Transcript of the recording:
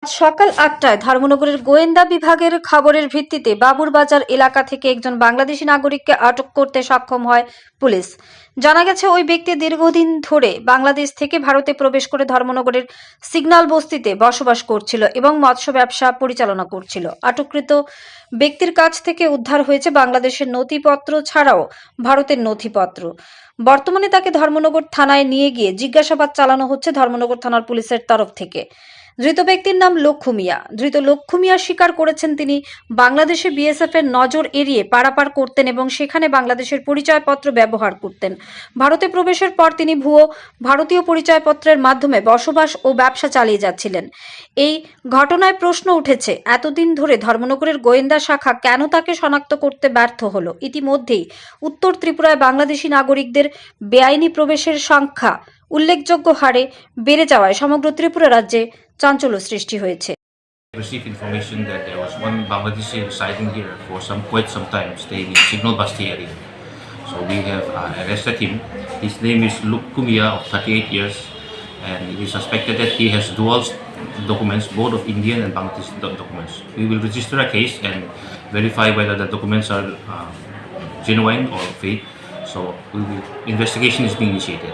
সকাল ৮টায় ধর্মনগরের গোয়েন্দা বিভাগের খবরের ভিত্তিতে বাবুরবাজার এলাকা থেকে একজন বাংলাদেশি নাগরিককে আটক করতে সক্ষম হয় পুলিশ। জানা গেছে, ওই ব্যক্তি দীর্ঘদিন ধরে বাংলাদেশ থেকে ভারতে প্রবেশ করে ধর্মনগরের সিগন্যাল বস্তিতে বসবাস করছিল এবং মৎস্য ব্যবসা পরিচালনা করছিল। আটককৃত ব্যক্তির কাছ থেকে উদ্ধার হয়েছে বাংলাদেশের নথিপত্র ছাড়াও ভারতের নথিপত্র। বর্তমানে তাকে ধর্মনগর থানায় নিয়ে গিয়ে জিজ্ঞাসাবাদ চালানো হচ্ছে ধর্মনগর থানার পুলিশের তরফ থেকে। ধৃত ব্যক্তির নাম লক্ষু মিয়া। ধৃত লক্ষু মিয়া স্বীকার করেছেন তিনি বাংলাদেশে বিএসএফ এর নজর এড়িয়ে পারাপার করতেন এবং সেখানে বাংলাদেশের পরিচয়পত্র ব্যবহার করতেন। ভারতে প্রবেশের পর তিনি ভুয়ো ভারতীয় পরিচয়পত্রের মাধ্যমে বসবাস ও ব্যবসা চালিয়ে যাচ্ছিলেন। এই ঘটনায় প্রশ্ন উঠেছে, এতদিন ধরে ধর্মনগরের গোয়েন্দা শাখা কেন তাকে শনাক্ত করতে ব্যর্থ হলো? ইতিমধ্যেই উত্তর ত্রিপুরায় বাংলাদেশি নাগরিকদের বেআইনি প্রবেশের সংখ্যা উল্লেখযোগ্য হারে বেড়ে যাওয়ায় সমগ্র ত্রিপুরা রাজ্যে চাঞ্চল্য সৃষ্টি হয়েছে। Received information that there was one Bangladeshi residing here for quite some time, staying in Signal Basti area. So we have arrested him. His name is Lukumia of 38 years, and it is suspected that he has dual documents, both of Indian and Bangladeshi documents. We will register a case and verify whether the documents are genuine or fake. So investigation is being initiated.